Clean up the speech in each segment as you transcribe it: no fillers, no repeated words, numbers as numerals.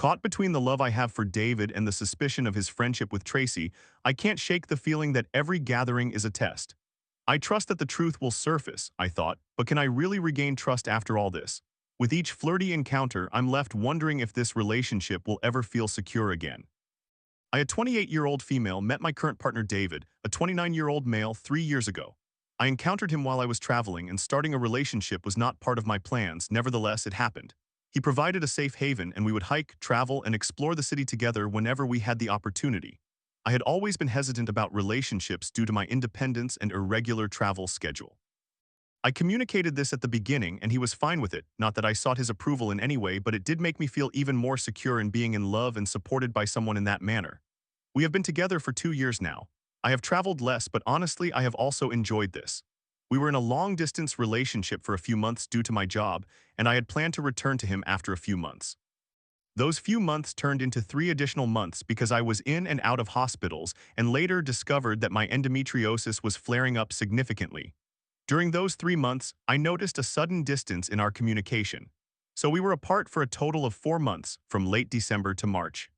Caught between the love I have for David and the suspicion of his friendship with Tracy, I can't shake the feeling that every gathering is a test. I trust that the truth will surface, I thought, but can I really regain trust after all this? With each flirty encounter, I'm left wondering if this relationship will ever feel secure again. A 28-year-old female met my current partner David, a 29-year-old male, 3 years ago. I encountered him while I was traveling, and starting a relationship was not part of my plans. Nevertheless, it happened. He provided a safe haven, and we would hike, travel, and explore the city together whenever we had the opportunity. I had always been hesitant about relationships due to my independence and irregular travel schedule. I communicated this at the beginning, and he was fine with it. Not that I sought his approval in any way, but it did make me feel even more secure in being in love and supported by someone in that manner. We have been together for 2 years now. I have traveled less, but honestly, I have also enjoyed this. We were in a long-distance relationship for a few months due to my job, and I had planned to return to him after a few months. Those few months turned into 3 additional months because I was in and out of hospitals and later discovered that my endometriosis was flaring up significantly. During those 3 months, I noticed a sudden distance in our communication. So we were apart for a total of 4 months, from late December to March.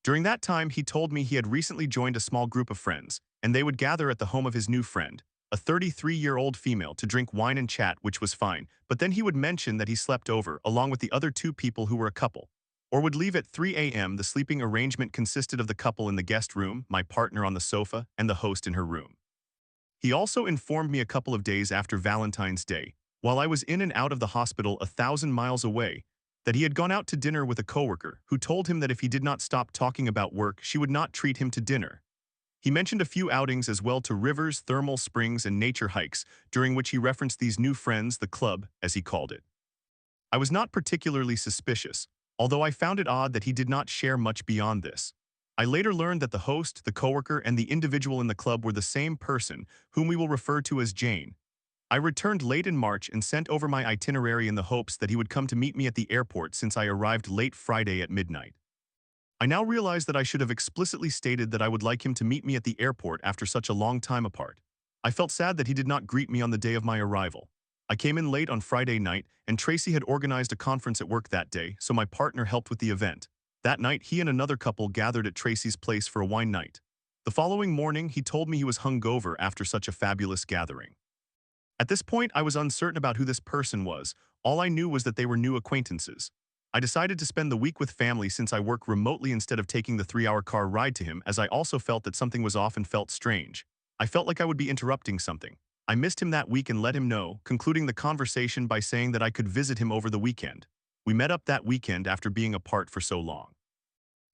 During that time, he told me he had recently joined a small group of friends, and they would gather at the home of his new friend, a 33-year-old female, to drink wine and chat, which was fine, but then he would mention that he slept over, along with the other two people who were a couple, or would leave at 3 a.m. The sleeping arrangement consisted of the couple in the guest room, my partner on the sofa, and the host in her room. He also informed me a couple of days after Valentine's Day, while I was in and out of the hospital 1,000 miles away, that he had gone out to dinner with a coworker who told him that if he did not stop talking about work, she would not treat him to dinner. He mentioned a few outings as well, to rivers, thermal springs, and nature hikes, during which he referenced these new friends, the club, as he called it. I was not particularly suspicious, although I found it odd that he did not share much beyond this. I later learned that the host, the coworker, and the individual in the club were the same person, whom we will refer to as Jane. I returned late in March and sent over my itinerary in the hopes that he would come to meet me at the airport, since I arrived late Friday at midnight. I now realize that I should have explicitly stated that I would like him to meet me at the airport after such a long time apart. I felt sad that he did not greet me on the day of my arrival. I came in late on Friday night, and Tracy had organized a conference at work that day, so my partner helped with the event. That night, he and another couple gathered at Tracy's place for a wine night. The following morning, he told me he was hungover after such a fabulous gathering. At this point, I was uncertain about who this person was. All I knew was that they were new acquaintances. I decided to spend the week with family since I work remotely instead of taking the 3-hour car ride to him, as I also felt that something was off and felt strange. I felt like I would be interrupting something. I missed him that week and let him know, concluding the conversation by saying that I could visit him over the weekend. We met up that weekend after being apart for so long.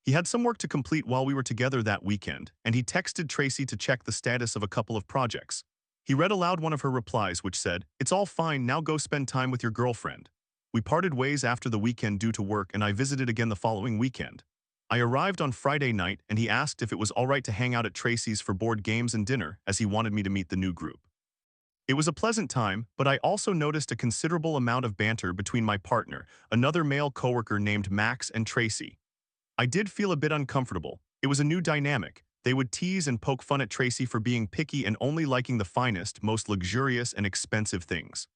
He had some work to complete while we were together that weekend, and he texted Tracy to check the status of a couple of projects. He read aloud one of her replies, which said, "It's all fine, now go spend time with your girlfriend." We parted ways after the weekend due to work, and I visited again the following weekend. I arrived on Friday night, and he asked if it was all right to hang out at Tracy's for board games and dinner, as he wanted me to meet the new group. It was a pleasant time, but I also noticed a considerable amount of banter between my partner, another male coworker named Max, and Tracy. I did feel a bit uncomfortable. It was a new dynamic. They would tease and poke fun at Tracy for being picky and only liking the finest, most luxurious, and expensive things.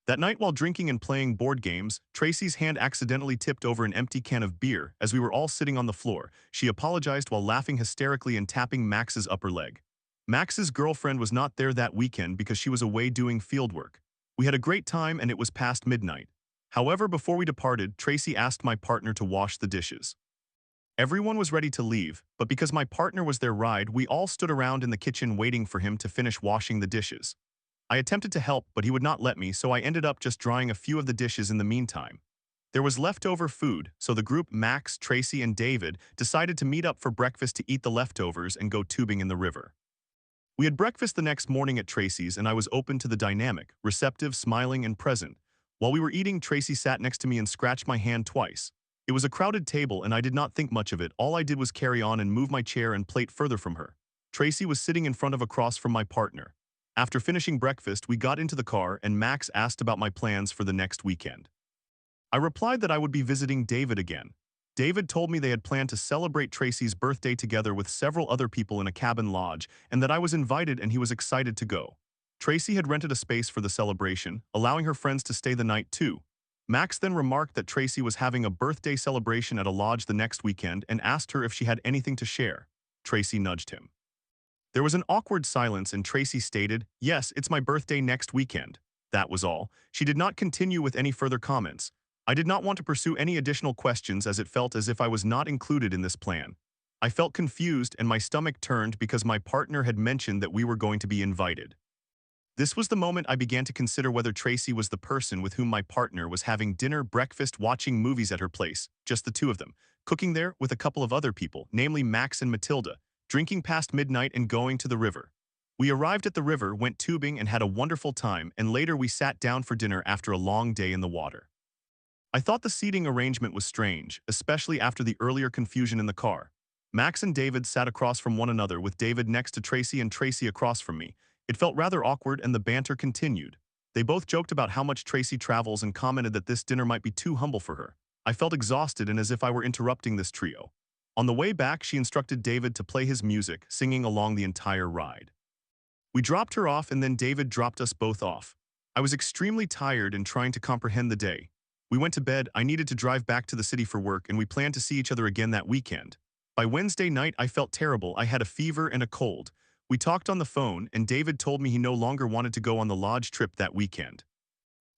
That night, while drinking and playing board games, Tracy's hand accidentally tipped over an empty can of beer as we were all sitting on the floor. She apologized while laughing hysterically and tapping Max's upper leg. Max's girlfriend was not there that weekend because she was away doing fieldwork. We had a great time, and it was past midnight. However, before we departed, Tracy asked my partner to wash the dishes. Everyone was ready to leave, but because my partner was their ride, we all stood around in the kitchen waiting for him to finish washing the dishes. I attempted to help, but he would not let me, so I ended up just drying a few of the dishes in the meantime. There was leftover food, so the group, Max, Tracy, and David, decided to meet up for breakfast to eat the leftovers and go tubing in the river. We had breakfast the next morning at Tracy's, and I was open to the dynamic, receptive, smiling, and present. While we were eating, Tracy sat next to me and scratched my hand twice. It was a crowded table, and I did not think much of it. All I did was carry on and move my chair and plate further from her. Tracy was sitting in front of across from my partner. After finishing breakfast, we got into the car, and Max asked about my plans for the next weekend. I replied that I would be visiting David again. David told me they had planned to celebrate Tracy's birthday together with several other people in a cabin lodge, and that I was invited and he was excited to go. Tracy had rented a space for the celebration, allowing her friends to stay the night too. Max then remarked that Tracy was having a birthday celebration at a lodge the next weekend and asked her if she had anything to share. Tracy nudged him. There was an awkward silence and Tracy stated, "Yes, it's my birthday next weekend." That was all. She did not continue with any further comments. I did not want to pursue any additional questions as it felt as if I was not included in this plan. I felt confused and my stomach turned because my partner had mentioned that we were going to be invited. This was the moment I began to consider whether Tracy was the person with whom my partner was having dinner, breakfast, watching movies at her place, just the two of them, cooking there with a couple of other people, namely Max and Matilda, drinking past midnight and going to the river. We arrived at the river, went tubing and had a wonderful time, and later we sat down for dinner after a long day in the water. I thought the seating arrangement was strange, especially after the earlier confusion in the car. Max and David sat across from one another with David next to Tracy and Tracy across from me. It felt rather awkward and the banter continued. They both joked about how much Tracy travels and commented that this dinner might be too humble for her. I felt exhausted and as if I were interrupting this trio. On the way back, she instructed David to play his music, singing along the entire ride. We dropped her off and then David dropped us both off. I was extremely tired and trying to comprehend the day. We went to bed, I needed to drive back to the city for work and we planned to see each other again that weekend. By Wednesday night, I felt terrible. I had a fever and a cold. We talked on the phone and David told me he no longer wanted to go on the lodge trip that weekend.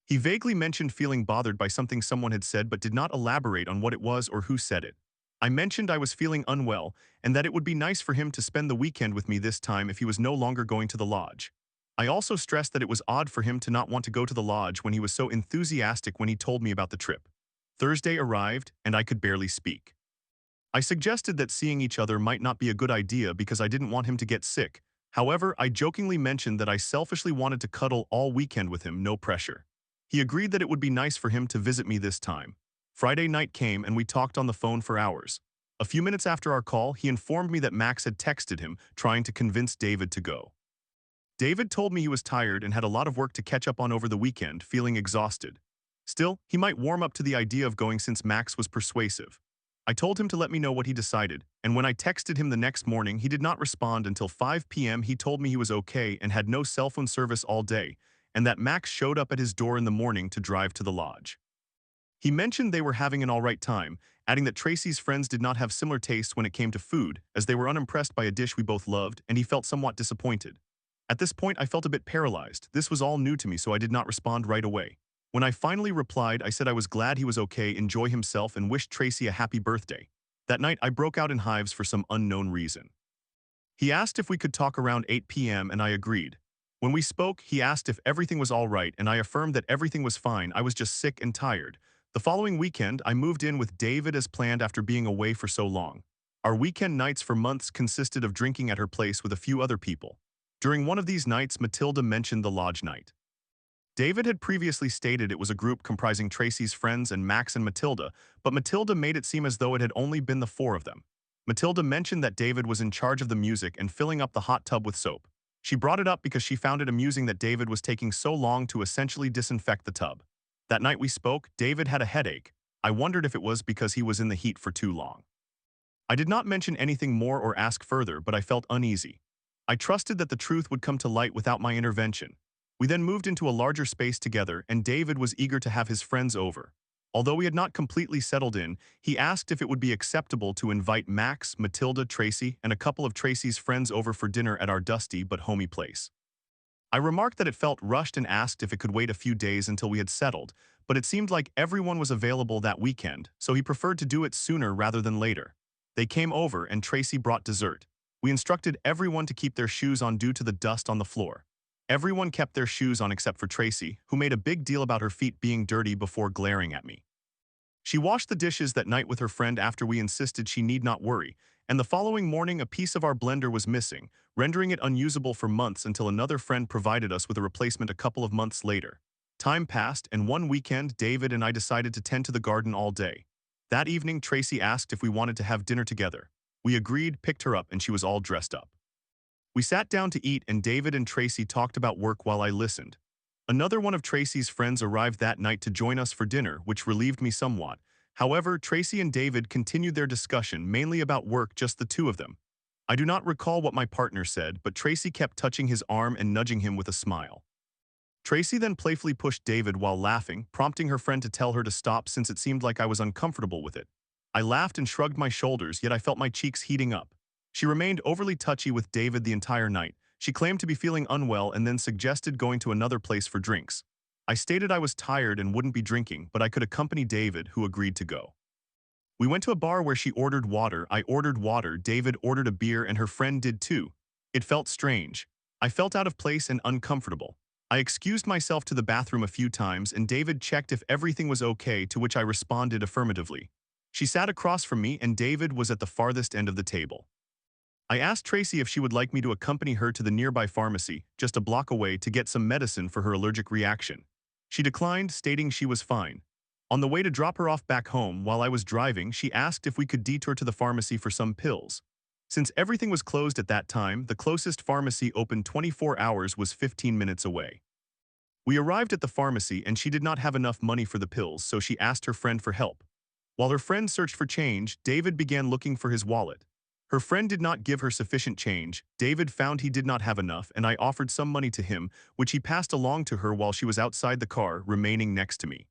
He vaguely mentioned feeling bothered by something someone had said but did not elaborate on what it was or who said it. I mentioned I was feeling unwell and that it would be nice for him to spend the weekend with me this time if he was no longer going to the lodge. I also stressed that it was odd for him to not want to go to the lodge when he was so enthusiastic when he told me about the trip. Thursday arrived and I could barely speak. I suggested that seeing each other might not be a good idea because I didn't want him to get sick. However, I jokingly mentioned that I selfishly wanted to cuddle all weekend with him, no pressure. He agreed that it would be nice for him to visit me this time. Friday night came and we talked on the phone for hours. A few minutes after our call, he informed me that Max had texted him, trying to convince David to go. David told me he was tired and had a lot of work to catch up on over the weekend, feeling exhausted. Still, he might warm up to the idea of going since Max was persuasive. I told him to let me know what he decided, and when I texted him the next morning, he did not respond until 5 p.m. He told me he was okay and had no cell phone service all day, and that Max showed up at his door in the morning to drive to the lodge. He mentioned they were having an alright time, adding that Tracy's friends did not have similar tastes when it came to food, as they were unimpressed by a dish we both loved, and he felt somewhat disappointed. At this point, I felt a bit paralyzed. This was all new to me, so I did not respond right away. When I finally replied, I said I was glad he was okay, enjoy himself, and wished Tracy a happy birthday. That night, I broke out in hives for some unknown reason. He asked if we could talk around 8 p.m. and I agreed. When we spoke, he asked if everything was all right and I affirmed that everything was fine. I was just sick and tired. The following weekend, I moved in with David as planned after being away for so long. Our weekend nights for months consisted of drinking at her place with a few other people. During one of these nights, Matilda mentioned the lodge night. David had previously stated it was a group comprising Tracy's friends and Max and Matilda, but Matilda made it seem as though it had only been the four of them. Matilda mentioned that David was in charge of the music and filling up the hot tub with soap. She brought it up because she found it amusing that David was taking so long to essentially disinfect the tub. That night we spoke, David had a headache. I wondered if it was because he was in the heat for too long. I did not mention anything more or ask further, but I felt uneasy. I trusted that the truth would come to light without my intervention. We then moved into a larger space together, and David was eager to have his friends over. Although we had not completely settled in, he asked if it would be acceptable to invite Max, Matilda, Tracy, and a couple of Tracy's friends over for dinner at our dusty but homey place. I remarked that it felt rushed and asked if it could wait a few days until we had settled, but it seemed like everyone was available that weekend, so he preferred to do it sooner rather than later. They came over and Tracy brought dessert. We instructed everyone to keep their shoes on due to the dust on the floor. Everyone kept their shoes on except for Tracy, who made a big deal about her feet being dirty before glaring at me. She washed the dishes that night with her friend after we insisted she need not worry, and the following morning a piece of our blender was missing, rendering it unusable for months until another friend provided us with a replacement a couple of months later. Time passed, and one weekend David and I decided to tend to the garden all day. That evening Tracy asked if we wanted to have dinner together. We agreed, picked her up, and she was all dressed up. We sat down to eat and David and Tracy talked about work while I listened. Another one of Tracy's friends arrived that night to join us for dinner, which relieved me somewhat. However, Tracy and David continued their discussion, mainly about work, just the two of them. I do not recall what my partner said, but Tracy kept touching his arm and nudging him with a smile. Tracy then playfully pushed David while laughing, prompting her friend to tell her to stop since it seemed like I was uncomfortable with it. I laughed and shrugged my shoulders, yet I felt my cheeks heating up. She remained overly touchy with David the entire night. She claimed to be feeling unwell and then suggested going to another place for drinks. I stated I was tired and wouldn't be drinking, but I could accompany David, who agreed to go. We went to a bar where she ordered water, I ordered water, David ordered a beer, and her friend did too. It felt strange. I felt out of place and uncomfortable. I excused myself to the bathroom a few times and David checked if everything was okay, to which I responded affirmatively. She sat across from me and David was at the farthest end of the table. I asked Tracy if she would like me to accompany her to the nearby pharmacy, just a block away, to get some medicine for her allergic reaction. She declined, stating she was fine. On the way to drop her off back home, while I was driving, she asked if we could detour to the pharmacy for some pills. Since everything was closed at that time, the closest pharmacy open 24 hours was 15 minutes away. We arrived at the pharmacy and she did not have enough money for the pills, so she asked her friend for help. While her friend searched for change, David began looking for his wallet. Her friend did not give her sufficient change. David found he did not have enough and I offered some money to him, which he passed along to her while she was outside the car, remaining next to me.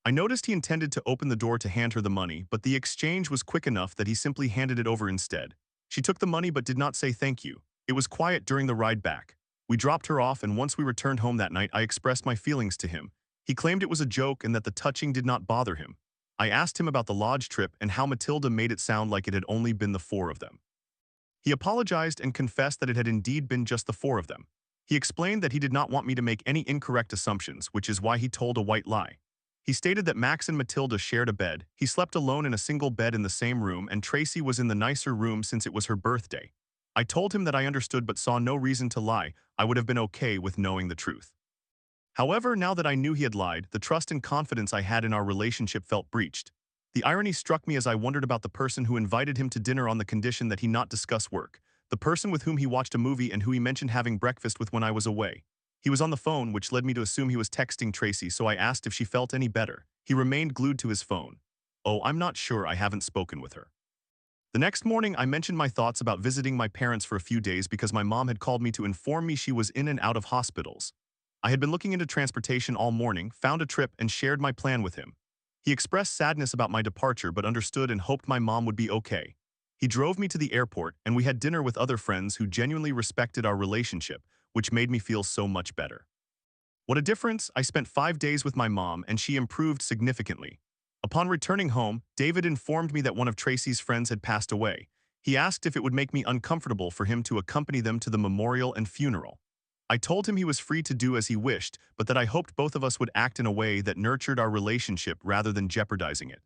I noticed he intended to open the door to hand her the money, but the exchange was quick enough that he simply handed it over instead. She took the money but did not say thank you. It was quiet during the ride back. We dropped her off and once we returned home that night I expressed my feelings to him. He claimed it was a joke and that the touching did not bother him. I asked him about the lodge trip and how Matilda made it sound like it had only been the four of them. He apologized and confessed that it had indeed been just the four of them. He explained that he did not want me to make any incorrect assumptions, which is why he told a white lie. He stated that Max and Matilda shared a bed, he slept alone in a single bed in the same room, and Tracy was in the nicer room since it was her birthday. I told him that I understood but saw no reason to lie. I would have been okay with knowing the truth. However, now that I knew he had lied, the trust and confidence I had in our relationship felt breached. The irony struck me as I wondered about the person who invited him to dinner on the condition that he not discuss work, the person with whom he watched a movie and who he mentioned having breakfast with when I was away. He was on the phone, which led me to assume he was texting Tracy, so I asked if she felt any better. He remained glued to his phone. Oh, I'm not sure, I haven't spoken with her. The next morning, I mentioned my thoughts about visiting my parents for a few days because my mom had called me to inform me she was in and out of hospitals. I had been looking into transportation all morning, found a trip, and shared my plan with him. He expressed sadness about my departure but understood and hoped my mom would be okay. He drove me to the airport, and we had dinner with other friends who genuinely respected our relationship, which made me feel so much better. What a difference! I spent 5 days with my mom and she improved significantly. Upon returning home, David informed me that one of Tracy's friends had passed away. He asked if it would make me uncomfortable for him to accompany them to the memorial and funeral. I told him he was free to do as he wished, but that I hoped both of us would act in a way that nurtured our relationship rather than jeopardizing it.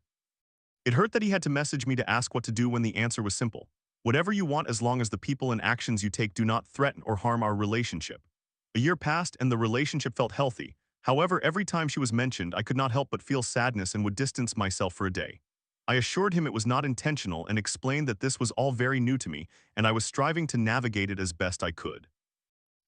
It hurt that he had to message me to ask what to do when the answer was simple. Whatever you want, as long as the people and actions you take do not threaten or harm our relationship. A year passed and the relationship felt healthy. However, every time she was mentioned, I could not help but feel sadness and would distance myself for a day. I assured him it was not intentional and explained that this was all very new to me and I was striving to navigate it as best I could.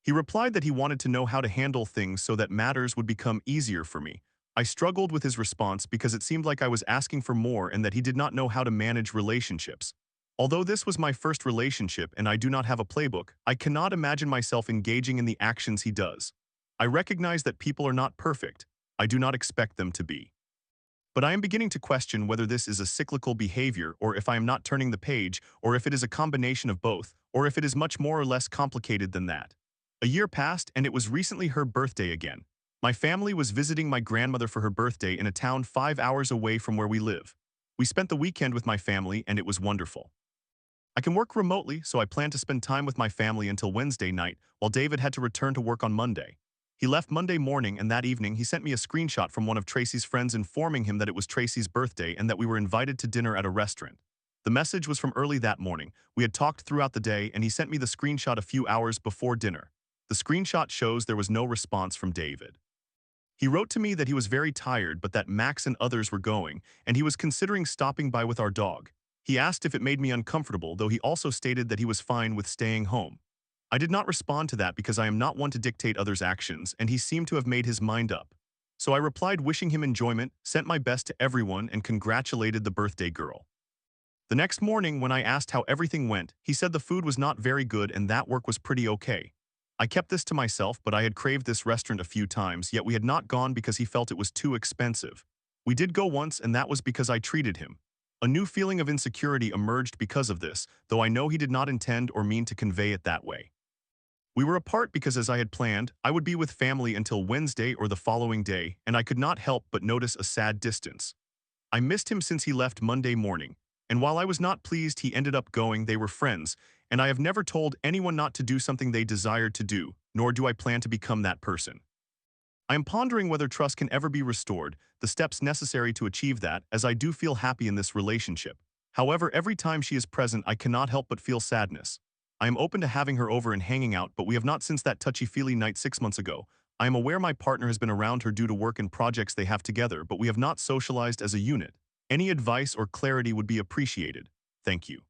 He replied that he wanted to know how to handle things so that matters would become easier for me. I struggled with his response because it seemed like I was asking for more and that he did not know how to manage relationships. Although this was my first relationship and I do not have a playbook, I cannot imagine myself engaging in the actions he does. I recognize that people are not perfect. I do not expect them to be. But I am beginning to question whether this is a cyclical behavior or if I am not turning the page or if it is a combination of both or if it is much more or less complicated than that. A year passed and it was recently her birthday again. My family was visiting my grandmother for her birthday in a town 5 hours away from where we live. We spent the weekend with my family and it was wonderful. I can work remotely, so I plan to spend time with my family until Wednesday night, while David had to return to work on Monday. He left Monday morning and that evening he sent me a screenshot from one of Tracy's friends informing him that it was Tracy's birthday and that we were invited to dinner at a restaurant. The message was from early that morning. We had talked throughout the day and he sent me the screenshot a few hours before dinner. The screenshot shows there was no response from David. He wrote to me that he was very tired but that Max and others were going, and he was considering stopping by with our dog. He asked if it made me uncomfortable, though he also stated that he was fine with staying home. I did not respond to that because I am not one to dictate others' actions, and he seemed to have made his mind up. So I replied wishing him enjoyment, sent my best to everyone, and congratulated the birthday girl. The next morning, when I asked how everything went, he said the food was not very good and that work was pretty okay. I kept this to myself, but I had craved this restaurant a few times, yet we had not gone because he felt it was too expensive. We did go once, and that was because I treated him. A new feeling of insecurity emerged because of this, though I know he did not intend or mean to convey it that way. We were apart because, as I had planned, I would be with family until Wednesday or the following day, and I could not help but notice a sad distance. I missed him since he left Monday morning, and while I was not pleased he ended up going, they were friends, and I have never told anyone not to do something they desired to do, nor do I plan to become that person. I am pondering whether trust can ever be restored, the steps necessary to achieve that, as I do feel happy in this relationship. However, every time she is present, I cannot help but feel sadness. I am open to having her over and hanging out, but we have not since that touchy-feely night 6 months ago. I am aware my partner has been around her due to work and projects they have together, but we have not socialized as a unit. Any advice or clarity would be appreciated. Thank you.